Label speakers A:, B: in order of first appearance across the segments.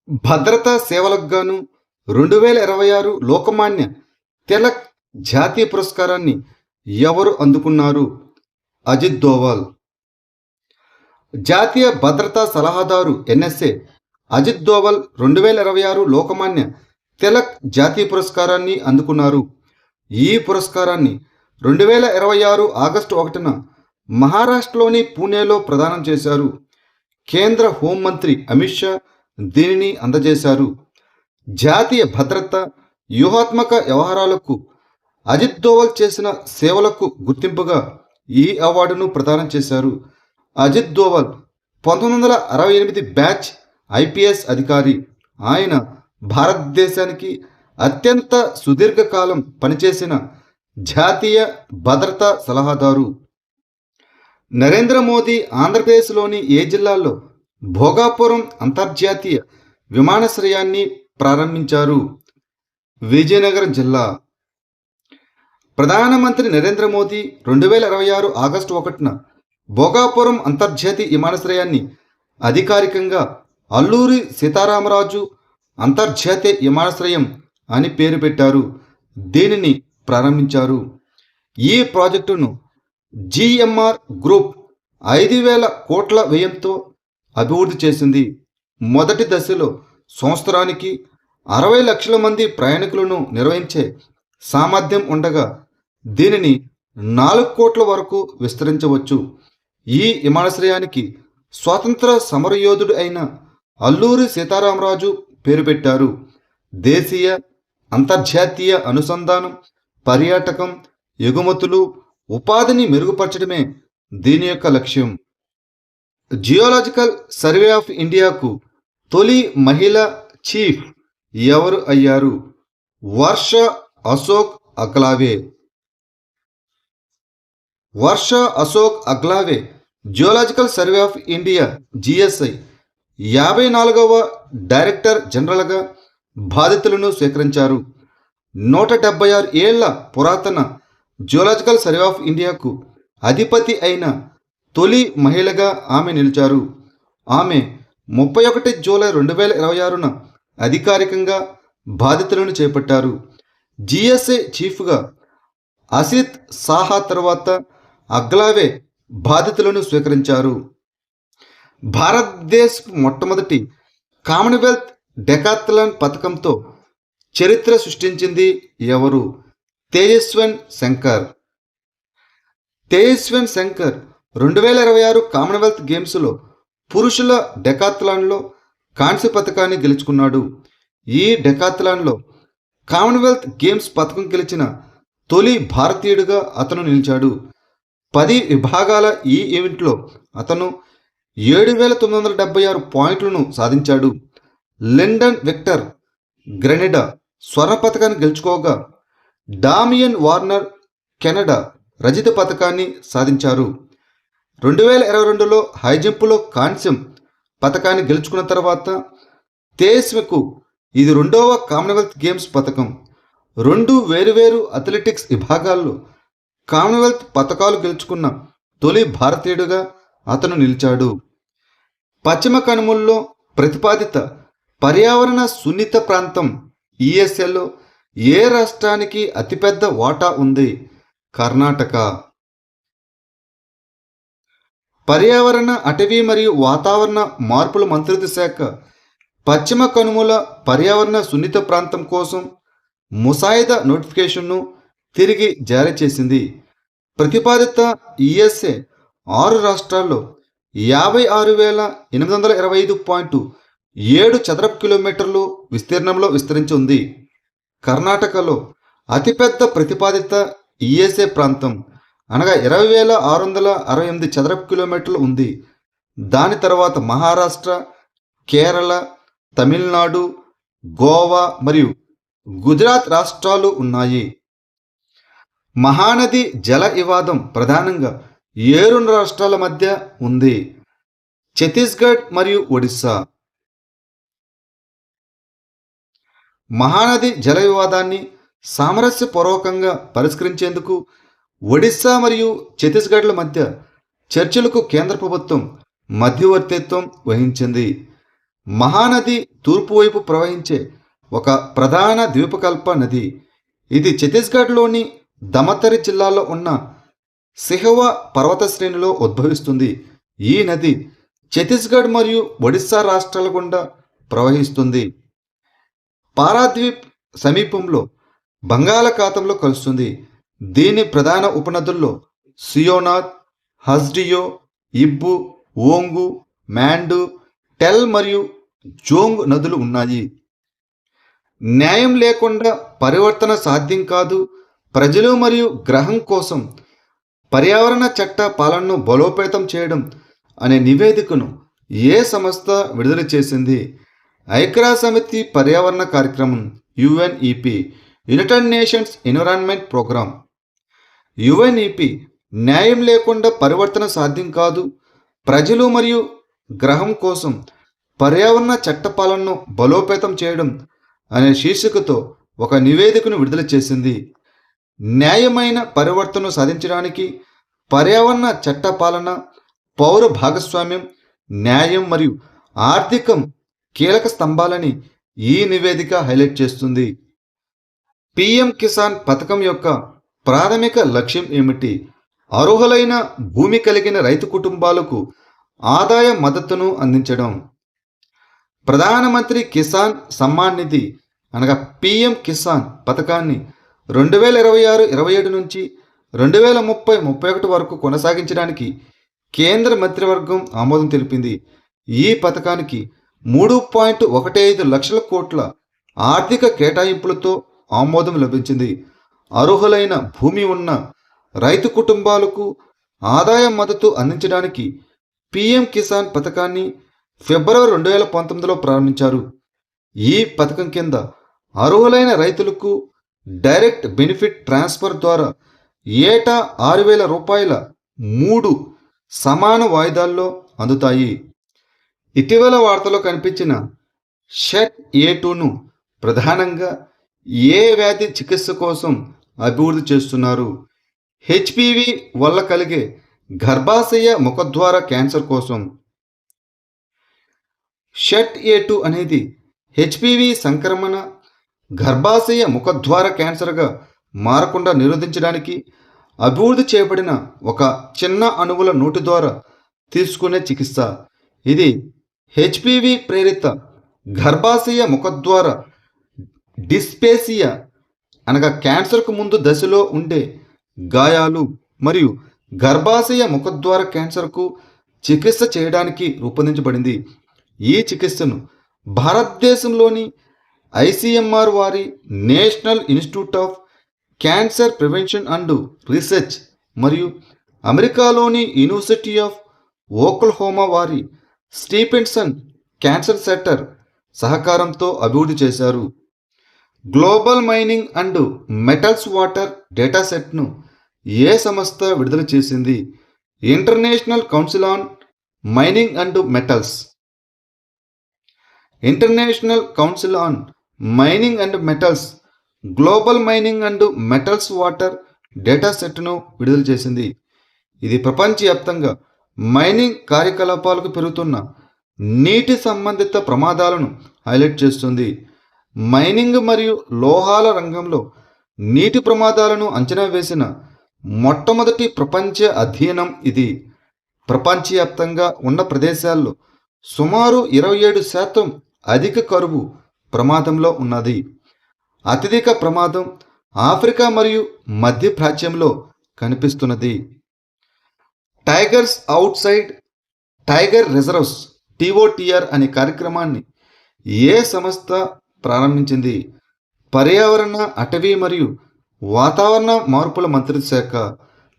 A: భద్రతా సేవలకు గాను 2026 లోకమాన్య తిలక్ జాతీయ పురస్కారాన్ని ఎవరు అందుకున్నారు? అజిత్ దోవల్. జాతీయ భద్రతా సలహాదారు ఎన్ఎస్ఏ అజిత్ దోవల్ 2026 లోకమాన్య తిలక్ జాతీయ పురస్కారాన్ని అందుకున్నారు. ఈ పురస్కారాన్ని 2026 ఆగస్టు 1న మహారాష్ట్రలోని పూణేలో ప్రదానం చేశారు. కేంద్ర హోంమంత్రి అమిత్ షా దీనిని అందజేశారు. జాతీయ భద్రత, వ్యూహాత్మక వ్యవహారాలకు అజిత్ దోవల్ చేసిన సేవలకు గుర్తింపుగా ఈ అవార్డును ప్రదానం చేశారు. అజిత్ దోవల్ 1968 బ్యాచ్ ఐపీఎస్ అధికారి. ఆయన భారతదేశానికి అత్యంత సుదీర్ఘకాలం పనిచేసిన జాతీయ భద్రతా సలహాదారు. నరేంద్ర మోదీ ఆంధ్రప్రదేశ్లోని ఏ జిల్లాలో భోగాపురం అంతర్జాతీయ విమానాశ్రయాన్ని ప్రారంభించారు? విజయనగరం జిల్లా. ప్రధానమంత్రి నరేంద్ర మోదీ 2026 ఆగస్టు 1న భోగాపురం అంతర్జాతీయ విమానాశ్రయాన్ని అధికారికంగా అల్లూరి సీతారామరాజు అంతర్జాతీయ విమానాశ్రయం అని పేరు పెట్టారు. దీనిని ప్రారంభించారు. ఈ ప్రాజెక్టును జిఎంఆర్ గ్రూప్ 5,000 కోట్ల వ్యయంతో అభివృద్ధి చేసింది. మొదటి దశలో సంవత్సరానికి 60 లక్షల మంది ప్రయాణికులను నిర్వహించే సామర్థ్యం ఉండగా దీనిని 4 కోట్ల వరకు విస్తరించవచ్చు. ఈ విమానాశ్రయానికి స్వాతంత్ర సమరయోధుడు అయిన అల్లూరి సీతారామరాజు పేరు పెట్టారు. దేశీయ, అంతర్జాతీయ అనుసంధానం, పర్యాటకం, ఎగుమతులు, ఉపాధిని మెరుగుపరచడమే దీని యొక్క లక్ష్యం. జియోలాజికల్ సర్వే ఆఫ్ ఇండియాకు తొలి మహిళా చీఫ్ ఎవరు అయ్యారు? Varsha Ashok Aglawe. Varsha Ashok Aglawe geological survey of India GSI 54వ డైరెక్టర్ జనరల్గా బాధ్యతలను స్వీకరించారు. 176 ఏళ్ల పురాతన జియోలాజికల్ సర్వే ఆఫ్ ఇండియాకు అధిపతి అయిన తొలి మహిళగా ఆమె నిలిచారు. ఆమె 31 జూలై 2026న అధికారికంగా బాధ్యతలను చేపట్టారు. జిఎస్ఏ చీఫ్గా అసిత్ సాహా తర్వాత అగ్లావే బాధ్యతలను స్వీకరించారు. భారతదేశ్ మొట్టమొదటి కామన్వెల్త్ డెకాథ్లాన్ పథకంతో చరిత్ర సృష్టించింది ఎవరు? తేజస్వన్ శంకర్. తేజస్వన్ శంకర్ 2026 కామన్వెల్త్ గేమ్స్లో పురుషుల డెకాథ్లాన్లో కాంస్య పథకాన్ని గెలుచుకున్నాడు. ఈ డెకాథ్లాన్లో కామన్వెల్త్ గేమ్స్ పథకం గెలిచిన తొలి భారతీయుడిగా అతను నిలిచాడు. 10 విభాగాల ఈ ఈవెంట్లో అతను 7,976 పాయింట్లను సాధించాడు. లిండన్ విక్టర్ గ్రెనెడా స్వర్ణ పథకాన్ని గెలుచుకోగా డామియన్ వార్నర్ కెనడా రజత పథకాన్ని సాధించారు. 2022లో హైజంపులో కాంస్యం పథకాన్ని గెలుచుకున్న తర్వాత తేజస్వికు ఇది 2వ కామన్వెల్త్ గేమ్స్ పథకం. 2 వేరువేరు అథ్లెటిక్స్ విభాగాల్లో కామన్వెల్త్ పథకాలు గెలుచుకున్న తొలి భారతీయుడిగా అతను నిలిచాడు. పశ్చిమ కనుమల్లో ప్రతిపాదిత పర్యావరణ సున్నిత ప్రాంతం ఈఎస్ఎల్లో ఏ రాష్ట్రానికి అతిపెద్ద వాటా ఉంది? కర్ణాటక. పర్యావరణ, అటవీ మరియు వాతావరణ మార్పుల మంత్రిత్వ శాఖ పశ్చిమ కనుమల పర్యావరణ సున్నిత ప్రాంతం కోసం ముసాయిదా నోటిఫికేషన్ను తిరిగి జారీ చేసింది. ప్రతిపాదిత ఈఎస్ఏ 6 రాష్ట్రాల్లో 56,825.7 చదరపు కిలోమీటర్లు విస్తీర్ణంలో విస్తరించి ఉంది. కర్ణాటకలో అతిపెద్ద ప్రతిపాదిత ఈఎస్ఏ ప్రాంతం అనగా 20,668 చదరపు కిలోమీటర్లు ఉంది. దాని తర్వాత మహారాష్ట్ర, కేరళ, తమిళనాడు, గోవా మరియు గుజరాత్ రాష్ట్రాలు ఉన్నాయి. మహానది జల వివాదం ప్రధానంగా 7 రాష్ట్రాల మధ్య ఉంది: ఛత్తీస్గఢ్ మరియు ఒడిశా. మహానది జల వివాదాన్ని సామరస్యపూర్వకంగా పరిష్కరించేందుకు ఒడిశా మరియు ఛత్తీస్గఢ్ల మధ్య చర్చలకు కేంద్ర ప్రభుత్వం మధ్యవర్తిత్వం వహించింది. మహానది తూర్పు వైపు ప్రవహించే ఒక ప్రధాన ద్వీపకల్ప నది. ఇది ఛత్తీస్గఢ్లోని దమతరి జిల్లాలో ఉన్న సిహ్వా పర్వత శ్రేణిలో ఉద్భవిస్తుంది. ఈ నది ఛత్తీస్గఢ్ మరియు ఒడిశా రాష్ట్రాల గుండా ప్రవహిస్తుంది. పారాద్వీప్ సమీపంలో బంగాళాఖాతంలో కలుస్తుంది. దీని ప్రధాన ఉపనదుల్లో సియోనాథ్, హస్డియో, ఇబ్బు, ఓంగు, మ్యాండు, టెల్ మరియు జోంగ్ నదులు ఉన్నాయి. న్యాయం లేకుండా పరివర్తన సాధ్యం కాదు. ప్రజలు మరియు గ్రహం కోసం పర్యావరణ చట్ట పాలనను బలోపేతం చేయడం అనే నివేదికను ఏ సంస్థ విడుదల చేసింది? ఐక్యరాజ్యసమితి పర్యావరణ కార్యక్రమం UNEP, United Nations environment programme. UNEP న్యాయం లేకుండా పరివర్తన సాధ్యం కాదు, ప్రజలు మరియు గ్రహం కోసం పర్యావరణ చట్టపాలనను బలోపేతం చేయడం అనే శీర్షికతో ఒక నివేదికను విడుదల చేసింది. న్యాయమైన పరివర్తనను సాధించడానికి పర్యావరణ చట్టపాలన, పౌర భాగస్వామ్యం, న్యాయం మరియు ఆర్థికం కీలక స్తంభాలని ఈ నివేదిక హైలైట్ చేస్తుంది. పిఎం కిసాన్ పథకం యొక్క ప్రాథమిక లక్ష్యం ఏమిటి? అర్హులైన భూమి కలిగిన రైతు కుటుంబాలకు ఆదాయ మద్దతును అందించడం. ప్రధానమంత్రి కిసాన్ సమ్మాన్ నిధి అనగా పిఎం కిసాన్ పథకాన్ని 2026-27 నుంచి 2030-31 వరకు కొనసాగించడానికి కేంద్ర మంత్రివర్గం ఆమోదం తెలిపింది. ఈ పథకానికి 3.15 లక్షల కోట్ల ఆర్థిక కేటాయింపులతో ఆమోదం లభించింది. అర్హులైన భూమి ఉన్న రైతు కుటుంబాలకు ఆదాయ మద్దతు అందించడానికి పిఎం కిసాన్ పథకాన్ని ఫిబ్రవరి 2019లో ప్రారంభించారు. ఈ పథకం కింద అర్హులైన రైతులకు డైరెక్ట్ బెనిఫిట్ ట్రాన్స్ఫర్ ద్వారా ఏటా 6,000 రూపాయల 3 సమాన వాయిదాల్లో అందుతాయి. ఇటీవల వార్తలో కనిపించిన షెట్-A2ను ప్రధానంగా ఏ వ్యాధి చికిత్స కోసం అభివృద్ధి చేస్తున్నారు? హెచ్పివి వల్ల కలిగే గర్భాశయ ముఖద్వార క్యాన్సర్ కోసం. షెట్-A2 అనేది హెచ్పివి సంక్రమణ గర్భాశయ ముఖద్వార క్యాన్సర్గా మారకుండా నిరోధించడానికి అభివృద్ధి చేయబడిన ఒక చిన్న అణువుల నోటి ద్వారా తీసుకునే చికిత్స. ఇది హెచ్పివి ప్రేరిత గర్భాశయ ముఖద్వార డిస్పేసియా అనగా క్యాన్సర్కు ముందు దశలో ఉండే గాయాలు మరియు గర్భాశయ ముఖద్వార క్యాన్సర్కు చికిత్స చేయడానికి రూపొందించబడింది. ఈ చికిత్సను భారతదేశంలోని ఐసిఎంఆర్ వారి national institute of cancer prevention and research మరియు అమెరికాలోని యూనివర్సిటీ ఆఫ్ ఓక్లహోమా వారి స్టీఫెన్సన్ క్యాన్సర్ సెంటర్ సహకారంతో అభివృద్ధి చేశారు. Global mining and metals water data సెట్ను ఏ సంస్థ విడుదల చేసింది? International council on mining and metals. International council on mining and metals global mining and metals water data సెట్ను విడుదల చేసింది. ఇది ప్రపంచవ్యాప్తంగా మైనింగ్ కార్యకలాపాలకు పెరుగుతున్న నీటి సంబంధిత ప్రమాదాలను హైలైట్ చేస్తుంది. మైనింగ్ మరియు లోహాల రంగంలో నీటి ప్రమాదాలను అంచనా వేసిన మొట్టమొదటి ప్రపంచ అధ్యయనం ఇది. ప్రపంచవ్యాప్తంగా ఉన్న ప్రదేశాల్లో సుమారు 27% అధిక కరువు ప్రమాదంలో ఉన్నది. అత్యధిక ప్రమాదం ఆఫ్రికా మరియు మధ్య ప్రాచ్యంలో కనిపిస్తున్నది. Tigers outside tiger reserves TOTR అనే కార్యక్రమాన్ని ఏ సంస్థ ప్రారంభించింది? పర్యావరణ, అటవీ మరియు వాతావరణ మార్పుల మంత్రిత్వ శాఖ,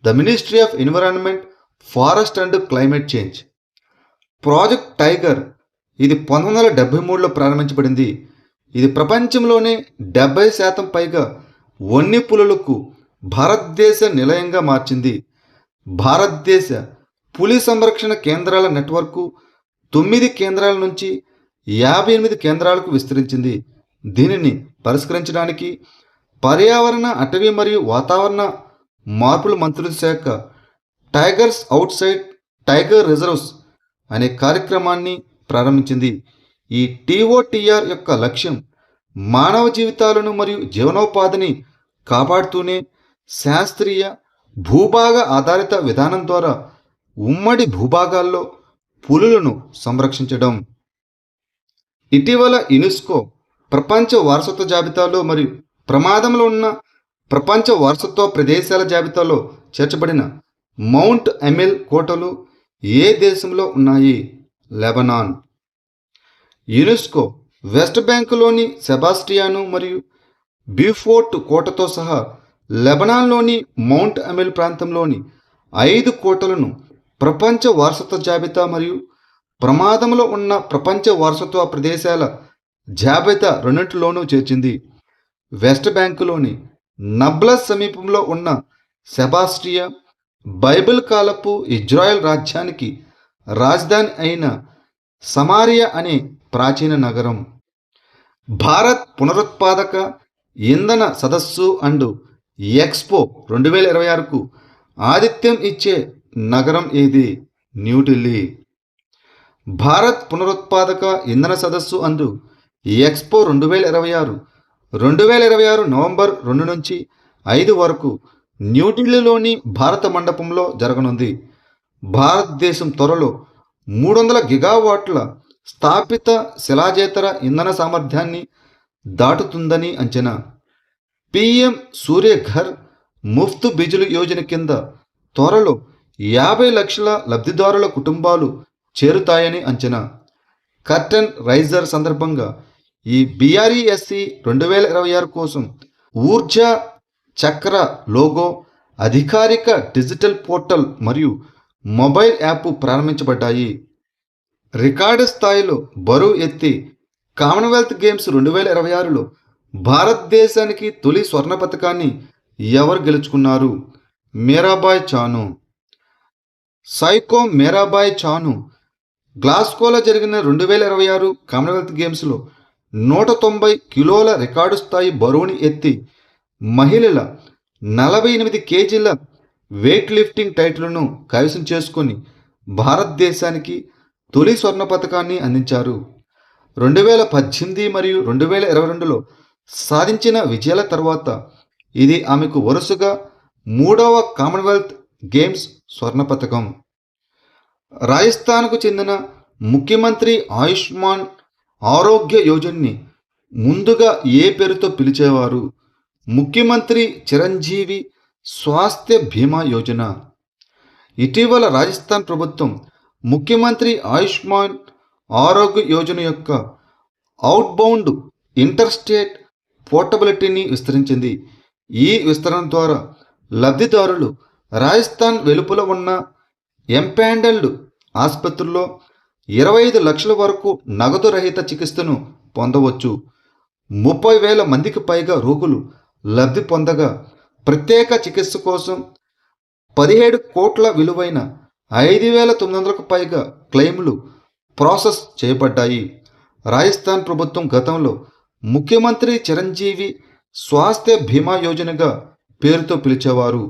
A: the ministry of environment, forest and climate change. Project tiger ఇది 1973లో ప్రారంభించబడింది. ఇది ప్రపంచంలోనే 70% పైగా వన్య పులులకు భారతదేశ నిలయంగా మార్చింది. భారతదేశ పులి సంరక్షణ కేంద్రాల నెట్వర్క్ 9 కేంద్రాల నుంచి 58 కేంద్రాలకు విస్తరించింది. దీనిని పరిష్కరించడానికి పర్యావరణ, అటవీ మరియు వాతావరణ మార్పుల మంత్రిత్వ శాఖ tigers outside tiger reserves అనే కార్యక్రమాన్ని ప్రారంభించింది. ఈ టీఓటీఆర్ యొక్క లక్ష్యం మానవ జీవితాలను మరియు జీవనోపాధిని కాపాడుతూనే శాస్త్రీయ భూభాగ ఆధారిత విధానం ద్వారా ఉమ్మడి భూభాగాల్లో పులులను సంరక్షించడం. ఇటీవల యునెస్కో ప్రపంచ వారసత్వ జాబితాలో మరియు ప్రమాదంలో ఉన్న ప్రపంచ వారసత్వ ప్రదేశాల జాబితాలో చేర్చబడిన మౌంట్ ఎమెల్ కోటలు ఏ దేశంలో ఉన్నాయి? లెబనాన్. యునెస్కో వెస్ట్ బ్యాంకులోని సెబాస్టియాను మరియు బ్యూఫోర్ట్ కోటతో సహా లెబనాన్లోని మౌంట్ ఎమెల్ ప్రాంతంలోని 5 కోటలను ప్రపంచ వారసత్వ జాబితా మరియు ప్రమాదంలో ఉన్న ప్రపంచ వారసత్వ ప్రదేశాల జాబితా రెండింటిలోనూ చేర్చింది. వెస్ట్ బ్యాంకులోని నబ్లస్ సమీపంలో ఉన్న సెబాస్టియా బైబిల్ కాలపు ఇజ్రాయెల్ రాజ్యానికి రాజధాని అయిన సమారియా అనే ప్రాచీన నగరం. భారత్ పునరుత్పాదక ఇంధన సదస్సు అండ్ ఎక్స్పో 2026కు ఆతిథ్యం ఇచ్చే నగరం ఏది? న్యూఢిల్లీ. భారత్ పునరుత్పాదక ఇంధన సదస్సు అండ్ ఎక్స్పో 2026 నవంబర్ 2 నుంచి 5 వరకు న్యూఢిల్లీలోని భారత మండపంలో జరగనుంది. భారతదేశం త్వరలో 300 గిగావాట్ల స్థాపిత శిలాజేతర ఇంధన సామర్థ్యాన్ని దాటుతుందని అంచనా. పిఎం సూర్యఘర్ ముఫ్త్ బిజులు యోజన కింద త్వరలో 50 లక్షల లబ్ధిదారుల కుటుంబాలు చేరుతాయని అంచనా. కర్టన్ రైజర్ సందర్భంగా ఈ BRESC 2026 కోసం ఊర్జా చక్ర లోగో, అధికారిక డిజిటల్ పోర్టల్ మరియు మొబైల్ యాప్ ప్రారంభించబడ్డాయి. రికార్డు స్థాయిలో బరువు ఎత్తి కామన్వెల్త్ గేమ్స్ 2026లో భారతదేశానికి తొలి స్వర్ణ పతకాన్ని ఎవరు గెలుచుకున్నారు? మీరాబాయ్ చాను. సైకో మీరాబాయ్ చాను గ్లాస్గోలో జరిగిన 2026 కామన్వెల్త్ గేమ్స్లో 190 కిలోల రికార్డు స్థాయి బరువుని ఎత్తి మహిళల 48 కేజీల వెయిట్ లిఫ్టింగ్ టైటిల్ను కైవసం చేసుకొని భారతదేశానికి తొలి స్వర్ణ పతకాన్ని అందించారు. 2018 మరియు 2022లో సాధించిన విజయాల తర్వాత ఇది ఆమెకు వరుసగా 3వ కామన్వెల్త్ గేమ్స్ స్వర్ణ పతకం. రాజస్థాన్కు చెందిన ముఖ్యమంత్రి ఆయుష్మాన్ ఆరోగ్య యోజనని ముందుగా ఏ పేరుతో పిలిచేవారు? ముఖ్యమంత్రి చిరంజీవి స్వాస్థ్య బీమా యోజన. ఇటీవల రాజస్థాన్ ప్రభుత్వం ముఖ్యమంత్రి ఆయుష్మాన్ ఆరోగ్య యోజన యొక్క అవుట్బౌండ్ ఇంటర్స్టేట్ పోర్టబిలిటీని విస్తరించింది. ఈ విస్తరణ ద్వారా లబ్ధిదారులు రాజస్థాన్ వెలుపల ఉన్న ఎంపాండల్డ్ ఆసుపత్రుల్లో 25 లక్షల వరకు నగదు రహిత చికిత్సను పొందవచ్చు. 30,000 మందికి పైగా రోగులు లబ్ధి పొందగా ప్రత్యేక చికిత్స కోసం 17 కోట్ల విలువైన 5,900కు పైగా క్లెయిమ్లు ప్రాసెస్ చేయబడ్డాయి. రాజస్థాన్ ప్రభుత్వం గతంలో ముఖ్యమంత్రి చిరంజీవి స్వాస్థ్య బీమా యోజనగా పేరుతో పిలిచేవారు.